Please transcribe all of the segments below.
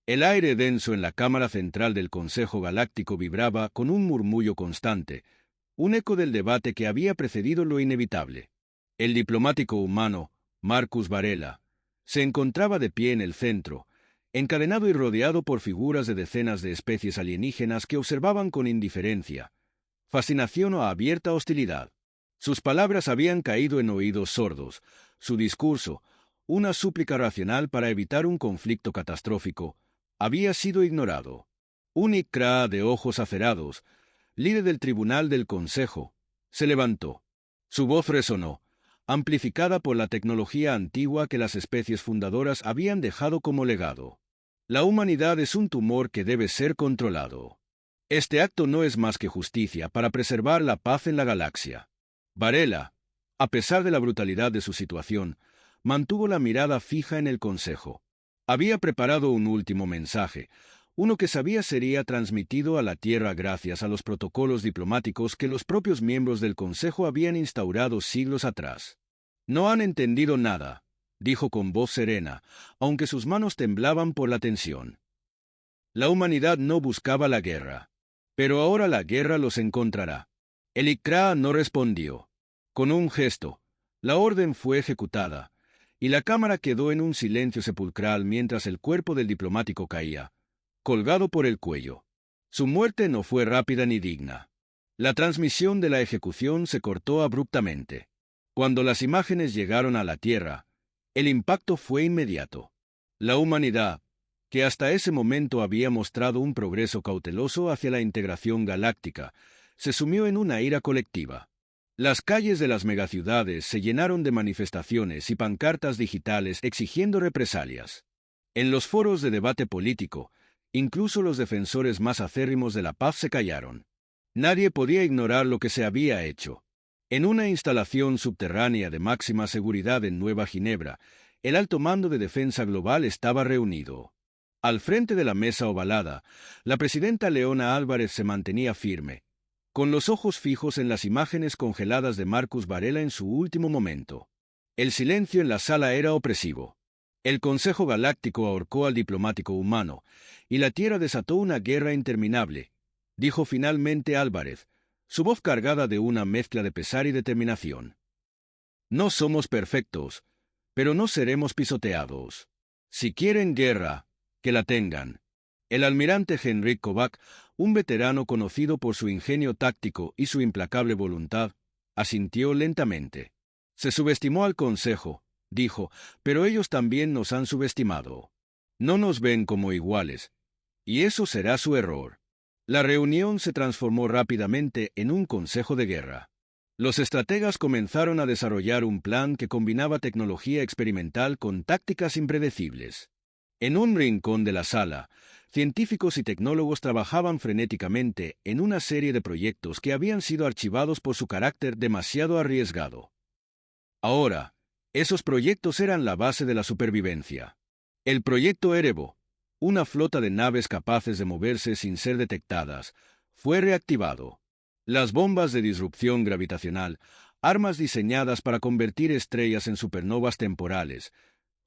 El aire denso en la cámara central del Consejo Galáctico vibraba con un murmullo constante, un eco del debate que había precedido lo inevitable. El diplomático humano, Marcus Varela, se encontraba de pie en el centro, encadenado y rodeado por figuras de decenas de especies alienígenas que observaban con indiferencia, fascinación o abierta hostilidad. Sus palabras habían caído en oídos sordos, su discurso, una súplica racional para evitar un conflicto catastrófico, había sido ignorado. Un Ikra de ojos acerados, líder del tribunal del Consejo, se levantó. Su voz resonó, amplificada por la tecnología antigua que las especies fundadoras habían dejado como legado. La humanidad es un tumor que debe ser controlado. Este acto no es más que justicia para preservar la paz en la galaxia. Varela, a pesar de la brutalidad de su situación, mantuvo la mirada fija en el Consejo. Había preparado un último mensaje, uno que sabía sería transmitido a la Tierra gracias a los protocolos diplomáticos que los propios miembros del Consejo habían instaurado siglos atrás. «No han entendido nada», dijo con voz serena, aunque sus manos temblaban por la tensión. La humanidad no buscaba la guerra. Pero ahora la guerra los encontrará. El Ikra no respondió. Con un gesto, la orden fue ejecutada, y la cámara quedó en un silencio sepulcral mientras el cuerpo del diplomático caía, colgado por el cuello. Su muerte no fue rápida ni digna. La transmisión de la ejecución se cortó abruptamente. Cuando las imágenes llegaron a la Tierra, el impacto fue inmediato. La humanidad, que hasta ese momento había mostrado un progreso cauteloso hacia la integración galáctica, se sumió en una ira colectiva. Las calles de las megaciudades se llenaron de manifestaciones y pancartas digitales exigiendo represalias. En los foros de debate político, incluso los defensores más acérrimos de la paz se callaron. Nadie podía ignorar lo que se había hecho. En una instalación subterránea de máxima seguridad en Nueva Ginebra, el alto mando de defensa global estaba reunido. Al frente de la mesa ovalada, la presidenta Leona Álvarez se mantenía firme, con los ojos fijos en las imágenes congeladas de Marcus Varela en su último momento. El silencio en la sala era opresivo. El Consejo Galáctico ahorcó al diplomático humano, y la Tierra desató una guerra interminable, dijo finalmente Álvarez, su voz cargada de una mezcla de pesar y determinación. No somos perfectos, pero no seremos pisoteados. Si quieren guerra, que la tengan. El almirante Henryk Kovac, un veterano conocido por su ingenio táctico y su implacable voluntad, asintió lentamente. Se subestimó al Consejo, dijo, pero ellos también nos han subestimado. No nos ven como iguales, y eso será su error. La reunión se transformó rápidamente en un consejo de guerra. Los estrategas comenzaron a desarrollar un plan que combinaba tecnología experimental con tácticas impredecibles. En un rincón de la sala, científicos y tecnólogos trabajaban frenéticamente en una serie de proyectos que habían sido archivados por su carácter demasiado arriesgado. Ahora, esos proyectos eran la base de la supervivencia. El proyecto Erebo, una flota de naves capaces de moverse sin ser detectadas, fue reactivado. Las bombas de disrupción gravitacional, armas diseñadas para convertir estrellas en supernovas temporales,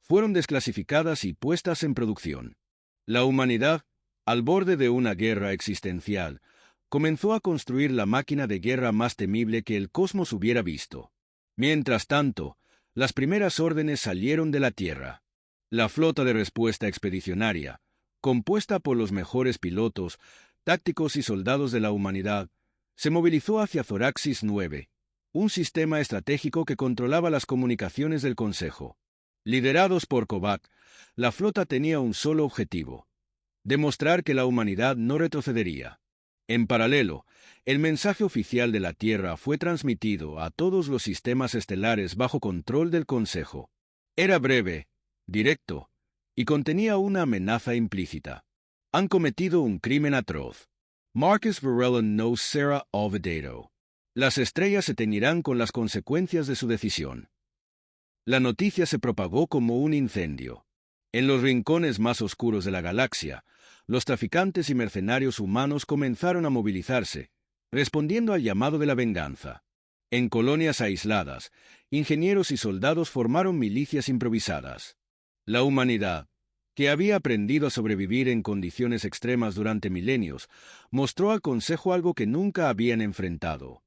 fueron desclasificadas y puestas en producción. La humanidad, al borde de una guerra existencial, comenzó a construir la máquina de guerra más temible que el cosmos hubiera visto. Mientras tanto, las primeras órdenes salieron de la Tierra. La flota de respuesta expedicionaria, compuesta por los mejores pilotos, tácticos y soldados de la humanidad, se movilizó hacia Zoraxis 9, un sistema estratégico que controlaba las comunicaciones del Consejo. Liderados por Kovac, la flota tenía un solo objetivo: demostrar que la humanidad no retrocedería. En paralelo, el mensaje oficial de la Tierra fue transmitido a todos los sistemas estelares bajo control del Consejo. Era breve, directo, y contenía una amenaza implícita. Han cometido un crimen atroz. Marcus Varela knows Sarah Alvedato. Las estrellas se teñirán con las consecuencias de su decisión. La noticia se propagó como un incendio. En los rincones más oscuros de la galaxia, los traficantes y mercenarios humanos comenzaron a movilizarse, respondiendo al llamado de la venganza. En colonias aisladas, ingenieros y soldados formaron milicias improvisadas. La humanidad, que había aprendido a sobrevivir en condiciones extremas durante milenios, mostró al Consejo algo que nunca habían enfrentado: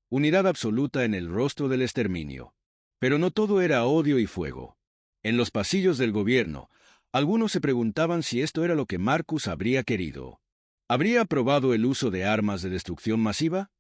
unidad absoluta en el rostro del exterminio. Pero no todo era odio y fuego. En los pasillos del gobierno, algunos se preguntaban si esto era lo que Marcus habría querido. ¿Habría aprobado el uso de armas de destrucción masiva?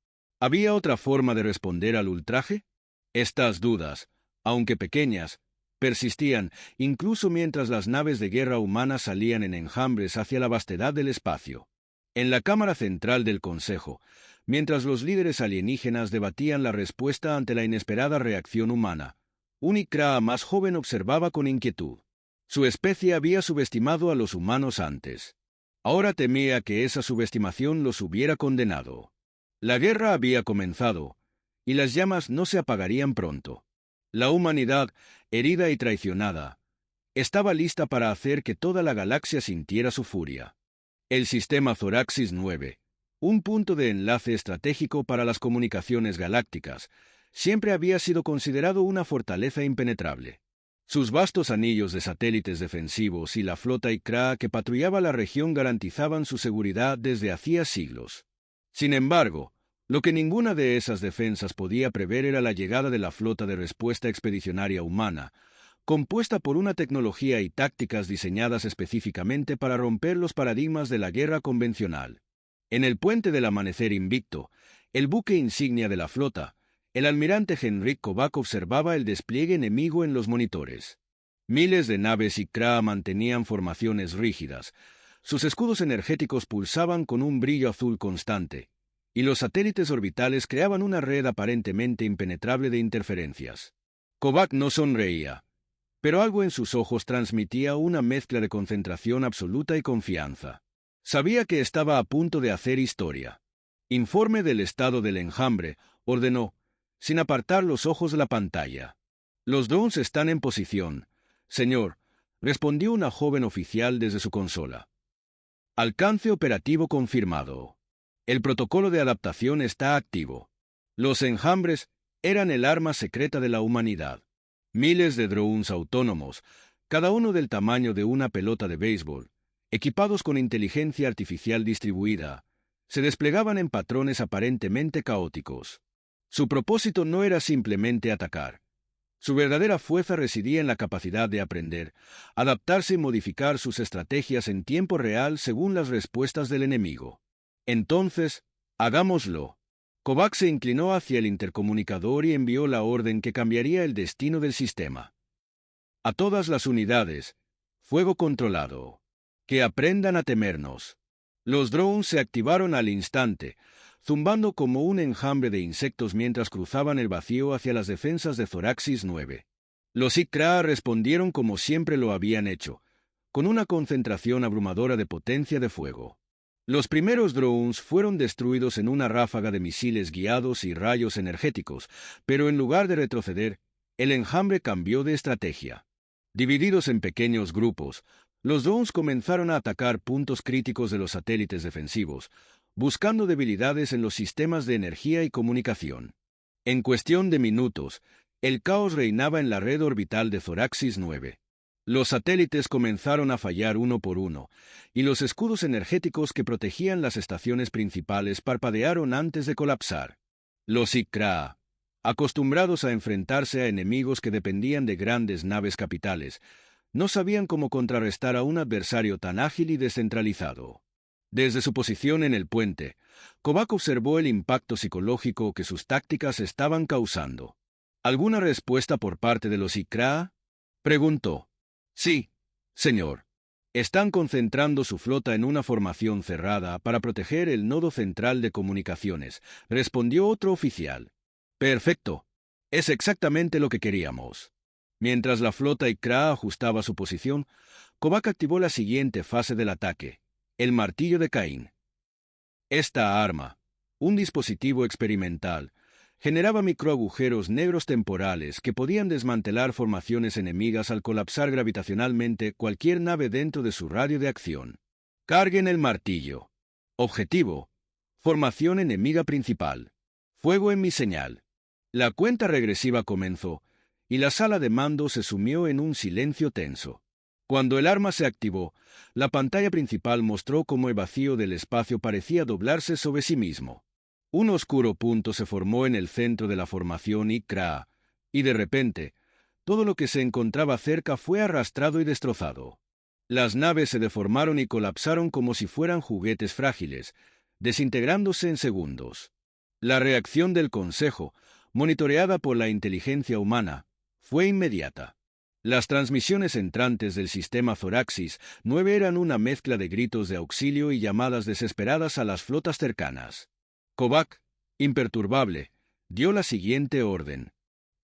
¿Había otra forma de responder al ultraje? Estas dudas, aunque pequeñas, persistían incluso mientras las naves de guerra humanas salían en enjambres hacia la vastedad del espacio. En la cámara central del Consejo, mientras los líderes alienígenas debatían la respuesta ante la inesperada reacción humana, un Ikraa más joven observaba con inquietud. Su especie había subestimado a los humanos antes. Ahora temía que esa subestimación los hubiera condenado. La guerra había comenzado, y las llamas no se apagarían pronto. La humanidad, herida y traicionada, estaba lista para hacer que toda la galaxia sintiera su furia. El sistema Zoraxis 9, un punto de enlace estratégico para las comunicaciones galácticas, siempre había sido considerado una fortaleza impenetrable. Sus vastos anillos de satélites defensivos y la flota Ikraa que patrullaba la región garantizaban su seguridad desde hacía siglos. Sin embargo, lo que ninguna de esas defensas podía prever era la llegada de la flota de respuesta expedicionaria humana, compuesta por una tecnología y tácticas diseñadas específicamente para romper los paradigmas de la guerra convencional. En el puente del Amanecer Invicto, el buque insignia de la flota, el almirante Henrik Kovac observaba el despliegue enemigo en los monitores. Miles de naves Ikraa mantenían formaciones rígidas, sus escudos energéticos pulsaban con un brillo azul constante, y los satélites orbitales creaban una red aparentemente impenetrable de interferencias. Kovac no sonreía, pero algo en sus ojos transmitía una mezcla de concentración absoluta y confianza. Sabía que estaba a punto de hacer historia. Informe del estado del enjambre, ordenó, sin apartar los ojos de la pantalla. Los drones están en posición, señor, respondió una joven oficial desde su consola. Alcance operativo confirmado. El protocolo de adaptación está activo. Los enjambres eran el arma secreta de la humanidad. Miles de drones autónomos, cada uno del tamaño de una pelota de béisbol, equipados con inteligencia artificial distribuida, se desplegaban en patrones aparentemente caóticos. Su propósito no era simplemente atacar. Su verdadera fuerza residía en la capacidad de aprender, adaptarse y modificar sus estrategias en tiempo real según las respuestas del enemigo. Entonces, hagámoslo. Kovac se inclinó hacia el intercomunicador y envió la orden que cambiaría el destino del sistema. A todas las unidades, fuego controlado. Que aprendan a temernos. Los drones se activaron al instante, zumbando como un enjambre de insectos mientras cruzaban el vacío hacia las defensas de Zoraxis 9. Los Ikraa respondieron como siempre lo habían hecho, con una concentración abrumadora de potencia de fuego. Los primeros drones fueron destruidos en una ráfaga de misiles guiados y rayos energéticos, pero en lugar de retroceder, el enjambre cambió de estrategia. Divididos en pequeños grupos, los drones comenzaron a atacar puntos críticos de los satélites defensivos, buscando debilidades en los sistemas de energía y comunicación. En cuestión de minutos, el caos reinaba en la red orbital de Zoraxis 9. Los satélites comenzaron a fallar uno por uno, y los escudos energéticos que protegían las estaciones principales parpadearon antes de colapsar. Los Ikraa, acostumbrados a enfrentarse a enemigos que dependían de grandes naves capitales, no sabían cómo contrarrestar a un adversario tan ágil y descentralizado. Desde su posición en el puente, Kovac observó el impacto psicológico que sus tácticas estaban causando. ¿Alguna respuesta por parte de los Ikraa?, preguntó. Sí, señor. Están concentrando su flota en una formación cerrada para proteger el nodo central de comunicaciones, respondió otro oficial. Perfecto. Es exactamente lo que queríamos. Mientras la flota Ikraa ajustaba su posición, Kovac activó la siguiente fase del ataque, el martillo de Caín. Esta arma, un dispositivo experimental, generaba microagujeros negros temporales que podían desmantelar formaciones enemigas al colapsar gravitacionalmente cualquier nave dentro de su radio de acción. Carguen el martillo. Objetivo: formación enemiga principal. Fuego en mi señal. La cuenta regresiva comenzó, y la sala de mando se sumió en un silencio tenso. Cuando el arma se activó, la pantalla principal mostró cómo el vacío del espacio parecía doblarse sobre sí mismo. Un oscuro punto se formó en el centro de la formación Ikra, y de repente, todo lo que se encontraba cerca fue arrastrado y destrozado. Las naves se deformaron y colapsaron como si fueran juguetes frágiles, desintegrándose en segundos. La reacción del Consejo, monitoreada por la inteligencia humana, fue inmediata. Las transmisiones entrantes del sistema Zoraxis 9 eran una mezcla de gritos de auxilio y llamadas desesperadas a las flotas cercanas. Kovac, imperturbable, dio la siguiente orden.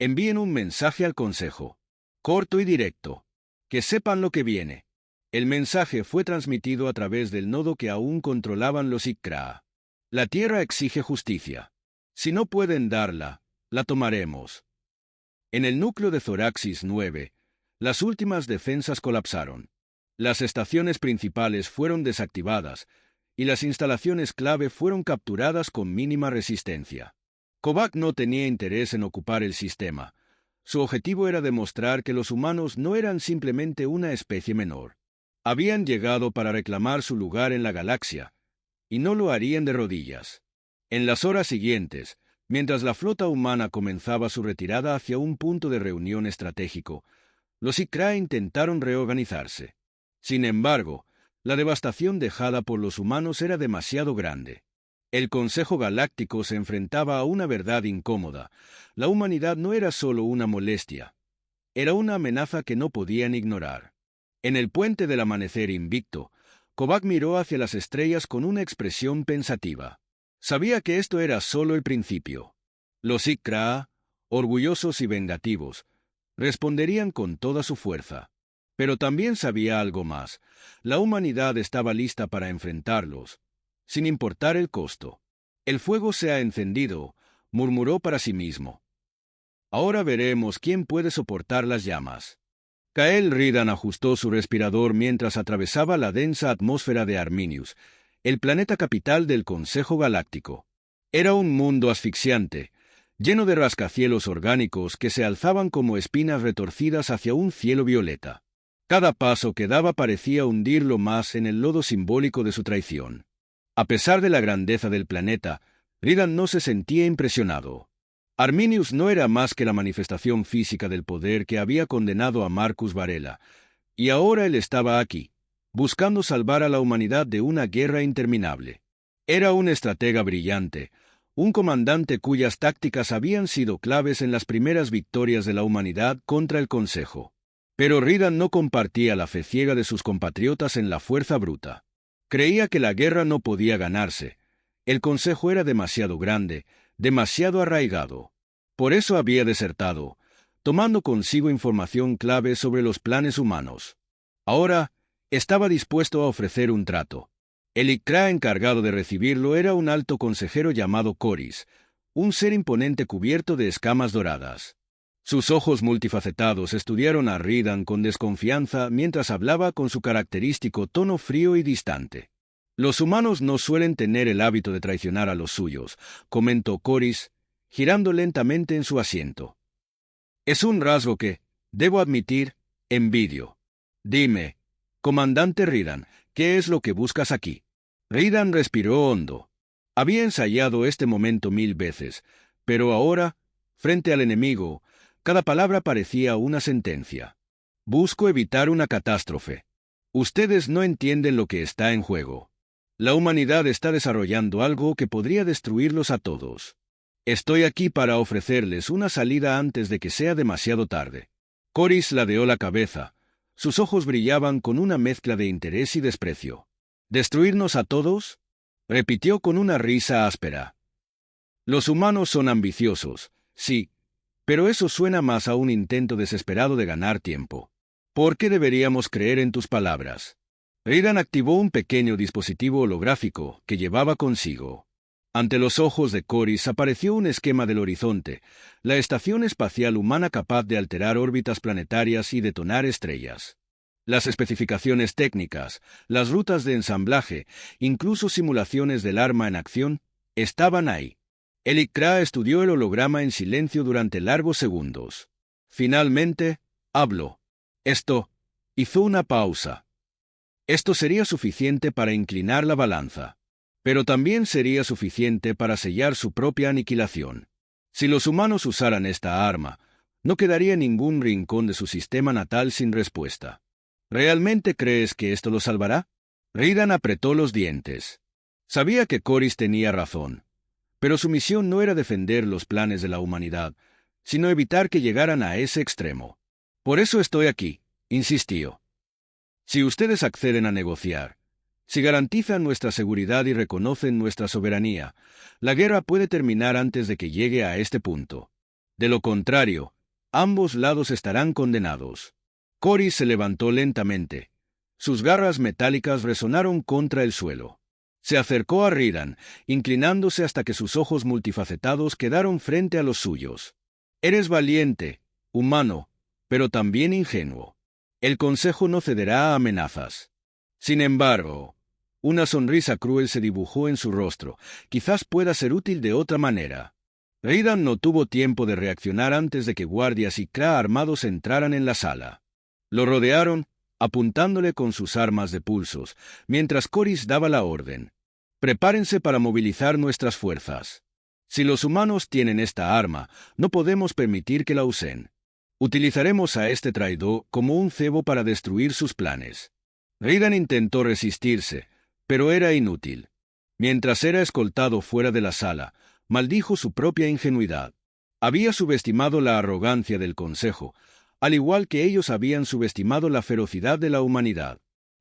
Envíen un mensaje al Consejo. Corto y directo. Que sepan lo que viene. El mensaje fue transmitido a través del nodo que aún controlaban los Ikra. La Tierra exige justicia. Si no pueden darla, la tomaremos. En el núcleo de Zoraxis 9, las últimas defensas colapsaron. Las estaciones principales fueron desactivadas y las instalaciones clave fueron capturadas con mínima resistencia. Kovac no tenía interés en ocupar el sistema. Su objetivo era demostrar que los humanos no eran simplemente una especie menor. Habían llegado para reclamar su lugar en la galaxia, y no lo harían de rodillas. En las horas siguientes, mientras la flota humana comenzaba su retirada hacia un punto de reunión estratégico, los Ikra intentaron reorganizarse. Sin embargo, la devastación dejada por los humanos era demasiado grande. El Consejo Galáctico se enfrentaba a una verdad incómoda. La humanidad no era solo una molestia. Era una amenaza que no podían ignorar. En el puente del amanecer invicto, Kovac miró hacia las estrellas con una expresión pensativa. Sabía que esto era solo el principio. Los Ikra, orgullosos y vengativos, responderían con toda su fuerza. Pero también sabía algo más. La humanidad estaba lista para enfrentarlos, sin importar el costo. El fuego se ha encendido, murmuró para sí mismo. Ahora veremos quién puede soportar las llamas. Kael Ridan ajustó su respirador mientras atravesaba la densa atmósfera de Arminius, el planeta capital del Consejo Galáctico. Era un mundo asfixiante, lleno de rascacielos orgánicos que se alzaban como espinas retorcidas hacia un cielo violeta. Cada paso que daba parecía hundirlo más en el lodo simbólico de su traición. A pesar de la grandeza del planeta, Ridan no se sentía impresionado. Arminius no era más que la manifestación física del poder que había condenado a Marcus Varela, y ahora él estaba aquí, buscando salvar a la humanidad de una guerra interminable. Era un estratega brillante, un comandante cuyas tácticas habían sido claves en las primeras victorias de la humanidad contra el Consejo. Pero Ridan no compartía la fe ciega de sus compatriotas en la fuerza bruta. Creía que la guerra no podía ganarse. El Consejo era demasiado grande, demasiado arraigado. Por eso había desertado, tomando consigo información clave sobre los planes humanos. Ahora, estaba dispuesto a ofrecer un trato. El Ikra encargado de recibirlo era un alto consejero llamado Coris, un ser imponente cubierto de escamas doradas. Sus ojos multifacetados estudiaron a Ridan con desconfianza mientras hablaba con su característico tono frío y distante. Los humanos no suelen tener el hábito de traicionar a los suyos, comentó Coris, girando lentamente en su asiento. Es un rasgo que, debo admitir, envidio. Dime, comandante Ridan, ¿qué es lo que buscas aquí? Ridan respiró hondo. Había ensayado este momento 1000 veces, pero ahora, frente al enemigo, cada palabra parecía una sentencia. Busco evitar una catástrofe. Ustedes no entienden lo que está en juego. La humanidad está desarrollando algo que podría destruirlos a todos. Estoy aquí para ofrecerles una salida antes de que sea demasiado tarde. Coris ladeó la cabeza. Sus ojos brillaban con una mezcla de interés y desprecio. ¿Destruirnos a todos? Repitió con una risa áspera. Los humanos son ambiciosos, sí, pero eso suena más a un intento desesperado de ganar tiempo. ¿Por qué deberíamos creer en tus palabras? Ridan activó un pequeño dispositivo holográfico que llevaba consigo. Ante los ojos de Coris apareció un esquema del horizonte, la estación espacial humana capaz de alterar órbitas planetarias y detonar estrellas. Las especificaciones técnicas, las rutas de ensamblaje, incluso simulaciones del arma en acción, estaban ahí. El Ikra estudió el holograma en silencio durante largos segundos. Finalmente, habló. Esto Hizo una pausa. Esto sería suficiente para inclinar la balanza. Pero también sería suficiente para sellar su propia aniquilación. Si los humanos usaran esta arma, no quedaría ningún rincón de su sistema natal sin respuesta. ¿Realmente crees que esto lo salvará? Ridan apretó los dientes. Sabía que Corys tenía razón, pero su misión no era defender los planes de la humanidad, sino evitar que llegaran a ese extremo. Por eso estoy aquí, insistió. Si ustedes acceden a negociar, si garantizan nuestra seguridad y reconocen nuestra soberanía, la guerra puede terminar antes de que llegue a este punto. De lo contrario, ambos lados estarán condenados. Corys se levantó lentamente. Sus garras metálicas resonaron contra el suelo. Se acercó a Ridan, inclinándose hasta que sus ojos multifacetados quedaron frente a los suyos. Eres valiente, humano, pero también ingenuo. El Consejo no cederá a amenazas. Sin embargo, una sonrisa cruel se dibujó en su rostro. Quizás pueda ser útil de otra manera. Ridan no tuvo tiempo de reaccionar antes de que guardias y Krá armados entraran en la sala. Lo rodearon, apuntándole con sus armas de pulsos, mientras Corys daba la orden. Prepárense para movilizar nuestras fuerzas. Si los humanos tienen esta arma, no podemos permitir que la usen. Utilizaremos a este traidor como un cebo para destruir sus planes. Ridan intentó resistirse, pero era inútil. Mientras era escoltado fuera de la sala, maldijo su propia ingenuidad. Había subestimado la arrogancia del Consejo, al igual que ellos habían subestimado la ferocidad de la humanidad.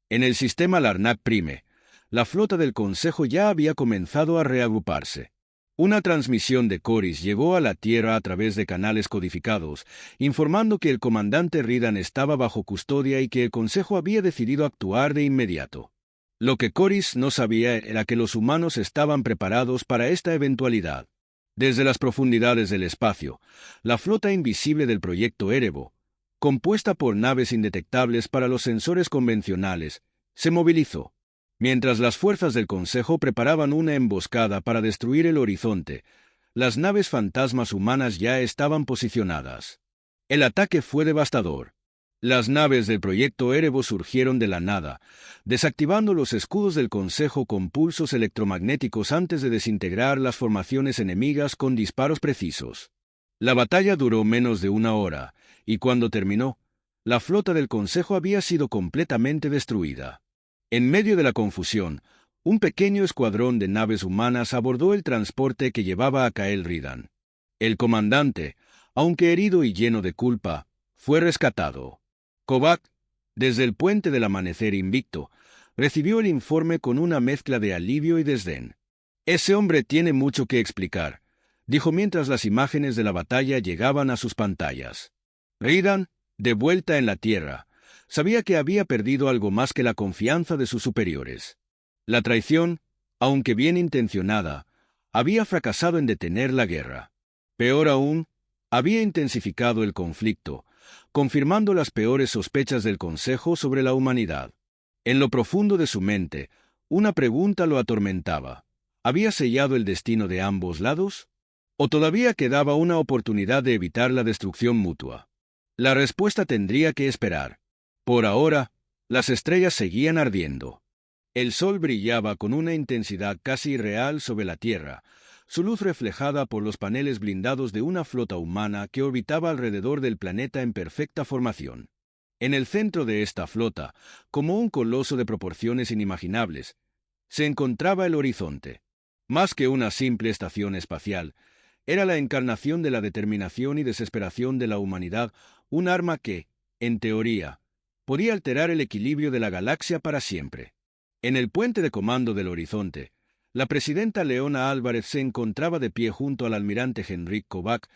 En el sistema Larnak Prime, la flota del Consejo ya había comenzado a reagruparse. Una transmisión de Corys llegó a la Tierra a través de canales codificados, informando que el comandante Ridan estaba bajo custodia y que el Consejo había decidido actuar de inmediato. Lo que Corys no sabía era que los humanos estaban preparados para esta eventualidad. Desde las profundidades del espacio, la flota invisible del proyecto Erebo, compuesta por naves indetectables para los sensores convencionales, se movilizó. Mientras las fuerzas del Consejo preparaban una emboscada para destruir el horizonte, las naves fantasmas humanas ya estaban posicionadas. El ataque fue devastador. Las naves del proyecto Erebo surgieron de la nada, desactivando los escudos del Consejo con pulsos electromagnéticos antes de desintegrar las formaciones enemigas con disparos precisos. La batalla duró menos de una hora, y cuando terminó, la flota del Consejo había sido completamente destruida. En medio de la confusión, un pequeño escuadrón de naves humanas abordó el transporte que llevaba a Kael Ridan. El comandante, aunque herido y lleno de culpa, fue rescatado. Kobak, desde el puente del amanecer invicto, recibió el informe con una mezcla de alivio y desdén. Ese hombre tiene mucho que explicar, dijo mientras las imágenes de la batalla llegaban a sus pantallas. Ridan, de vuelta en la tierra, sabía que había perdido algo más que la confianza de sus superiores. La traición, aunque bien intencionada, había fracasado en detener la guerra. Peor aún, había intensificado el conflicto, confirmando las peores sospechas del Consejo sobre la humanidad. En lo profundo de su mente, una pregunta lo atormentaba. ¿Había sellado el destino de ambos lados? ¿O todavía quedaba una oportunidad de evitar la destrucción mutua? La respuesta tendría que esperar. Por ahora, las estrellas seguían ardiendo. El sol brillaba con una intensidad casi irreal sobre la Tierra, su luz reflejada por los paneles blindados de una flota humana que orbitaba alrededor del planeta en perfecta formación. En el centro de esta flota, como un coloso de proporciones inimaginables, se encontraba el horizonte. Más que una simple estación espacial, era la encarnación de la determinación y desesperación de la humanidad, un arma que, en teoría, podía alterar el equilibrio de la galaxia para siempre. En el puente de comando del horizonte, la presidenta Leona Álvarez se encontraba de pie junto al almirante Henrik Kobak,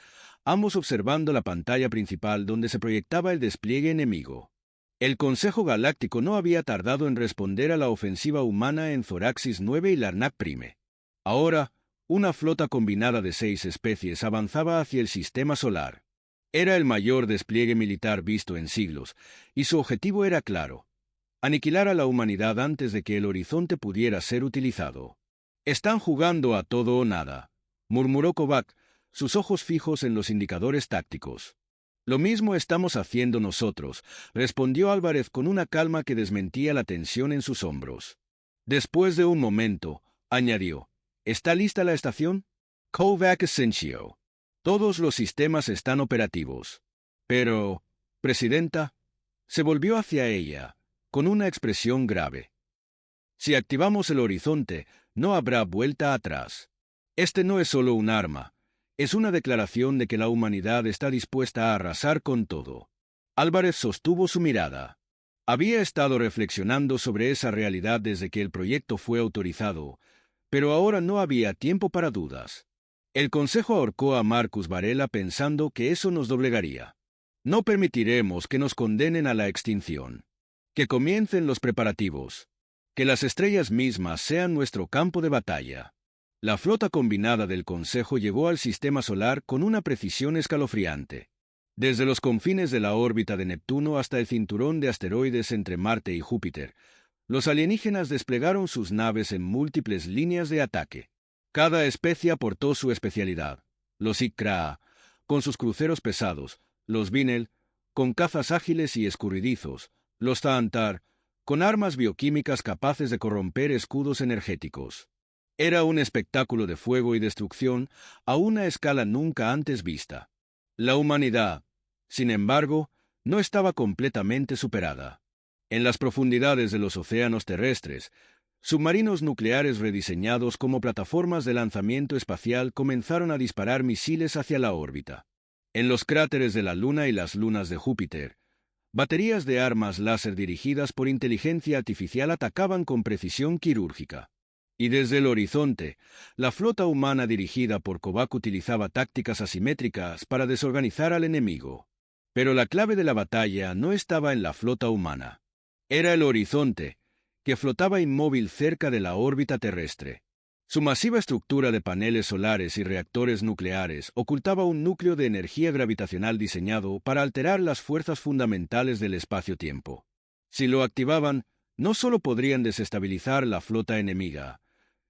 ambos observando la pantalla principal donde se proyectaba el despliegue enemigo. El Consejo Galáctico no había tardado en responder a la ofensiva humana en Zoraxis 9 y Larnak Prime. Ahora, una flota combinada de 6 especies avanzaba hacia el sistema solar. Era el mayor despliegue militar visto en siglos, y su objetivo era claro: aniquilar a la humanidad antes de que el horizonte pudiera ser utilizado. «Están jugando a todo o nada», murmuró Kobak, sus ojos fijos en los indicadores tácticos. Lo mismo estamos haciendo nosotros, respondió Álvarez con una calma que desmentía la tensión en sus hombros. Después de un momento, añadió, ¿está lista la estación? Kovac Asensio. Todos los sistemas están operativos. Pero, Presidenta, se volvió hacia ella, con una expresión grave. Si activamos el horizonte, no habrá vuelta atrás. Este no es solo un arma, es una declaración de que la humanidad está dispuesta a arrasar con todo. Álvarez sostuvo su mirada. Había estado reflexionando sobre esa realidad desde que el proyecto fue autorizado, pero ahora no había tiempo para dudas. El Consejo ahorcó a Marcus Varela pensando que eso nos doblegaría. No permitiremos que nos condenen a la extinción. Que comiencen los preparativos. Que las estrellas mismas sean nuestro campo de batalla. La flota combinada del Consejo llegó al sistema solar con una precisión escalofriante. Desde los confines de la órbita de Neptuno hasta el cinturón de asteroides entre Marte y Júpiter, los alienígenas desplegaron sus naves en múltiples líneas de ataque. Cada especie aportó su especialidad. Los Ikraa, con sus cruceros pesados, los Vinel, con cazas ágiles y escurridizos, los Thaantar, con armas bioquímicas capaces de corromper escudos energéticos. Era un espectáculo de fuego y destrucción a una escala nunca antes vista. La humanidad, sin embargo, no estaba completamente superada. En las profundidades de los océanos terrestres, submarinos nucleares rediseñados como plataformas de lanzamiento espacial comenzaron a disparar misiles hacia la órbita. En los cráteres de la Luna y las lunas de Júpiter, baterías de armas láser dirigidas por inteligencia artificial atacaban con precisión quirúrgica. Y desde el horizonte, la flota humana dirigida por Kovac utilizaba tácticas asimétricas para desorganizar al enemigo. Pero la clave de la batalla no estaba en la flota humana. Era el horizonte, que flotaba inmóvil cerca de la órbita terrestre. Su masiva estructura de paneles solares y reactores nucleares ocultaba un núcleo de energía gravitacional diseñado para alterar las fuerzas fundamentales del espacio-tiempo. Si lo activaban, no solo podrían desestabilizar la flota enemiga,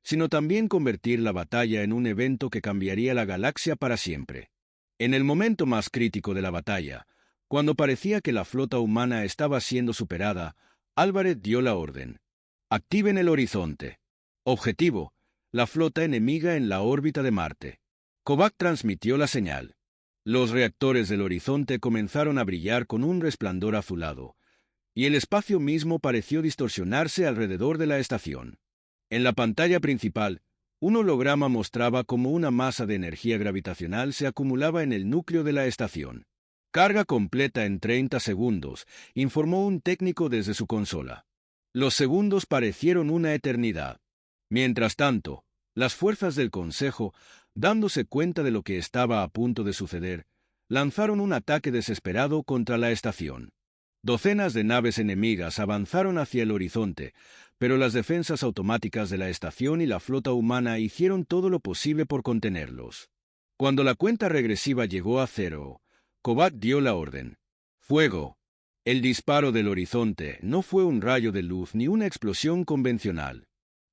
sino también convertir la batalla en un evento que cambiaría la galaxia para siempre. En el momento más crítico de la batalla, cuando parecía que la flota humana estaba siendo superada, Álvarez dio la orden. Activen el horizonte. Objetivo: la flota enemiga en la órbita de Marte. Kovac transmitió la señal. Los reactores del horizonte comenzaron a brillar con un resplandor azulado, y el espacio mismo pareció distorsionarse alrededor de la estación. En la pantalla principal, un holograma mostraba cómo una masa de energía gravitacional se acumulaba en el núcleo de la estación. Carga completa en 30 segundos, informó un técnico desde su consola. Los segundos parecieron una eternidad. Mientras tanto, las fuerzas del Consejo, dándose cuenta de lo que estaba a punto de suceder, lanzaron un ataque desesperado contra la estación. Docenas de naves enemigas avanzaron hacia el horizonte, pero las defensas automáticas de la estación y la flota humana hicieron todo lo posible por contenerlos. Cuando la cuenta regresiva llegó a 0, Kovac dio la orden. ¡Fuego! El disparo del horizonte no fue un rayo de luz ni una explosión convencional.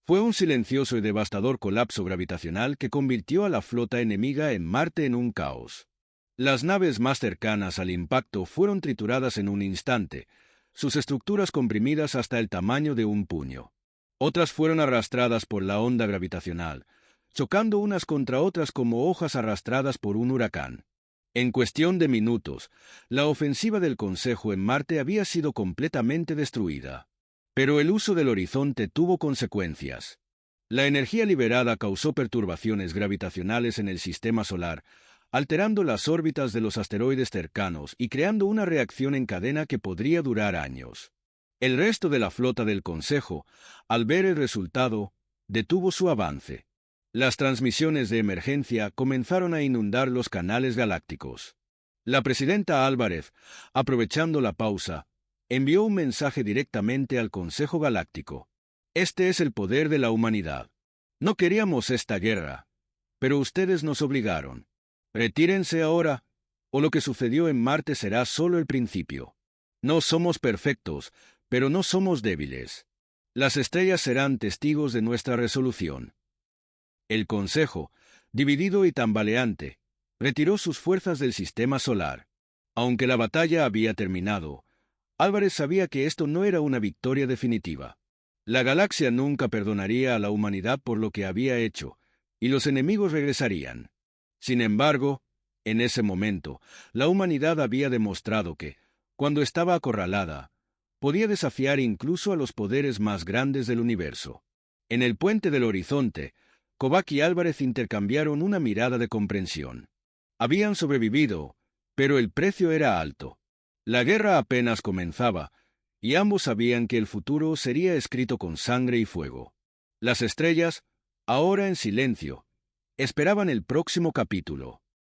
Fue un silencioso y devastador colapso gravitacional que convirtió a la flota enemiga en Marte en un caos. Las naves más cercanas al impacto fueron trituradas en un instante, sus estructuras comprimidas hasta el tamaño de un puño. Otras fueron arrastradas por la onda gravitacional, chocando unas contra otras como hojas arrastradas por un huracán. En cuestión de minutos, la ofensiva del Consejo en Marte había sido completamente destruida. Pero el uso del horizonte tuvo consecuencias. La energía liberada causó perturbaciones gravitacionales en el sistema solar, alterando las órbitas de los asteroides cercanos y creando una reacción en cadena que podría durar años. El resto de la flota del Consejo, al ver el resultado, detuvo su avance. Las transmisiones de emergencia comenzaron a inundar los canales galácticos. La presidenta Álvarez, aprovechando la pausa, envió un mensaje directamente al Consejo Galáctico. Este es el poder de la humanidad. No queríamos esta guerra, pero ustedes nos obligaron. Retírense ahora, o lo que sucedió en Marte será solo el principio. No somos perfectos, pero no somos débiles. Las estrellas serán testigos de nuestra resolución. El Consejo, dividido y tambaleante, retiró sus fuerzas del sistema solar. Aunque la batalla había terminado, Álvarez sabía que esto no era una victoria definitiva. La galaxia nunca perdonaría a la humanidad por lo que había hecho, y los enemigos regresarían. Sin embargo, en ese momento, la humanidad había demostrado que, cuando estaba acorralada, podía desafiar incluso a los poderes más grandes del universo. En el puente del horizonte, Kovac y Álvarez intercambiaron una mirada de comprensión. Habían sobrevivido, pero el precio era alto. La guerra apenas comenzaba, y ambos sabían que el futuro sería escrito con sangre y fuego. Las estrellas, ahora en silencio, esperaban el próximo capítulo.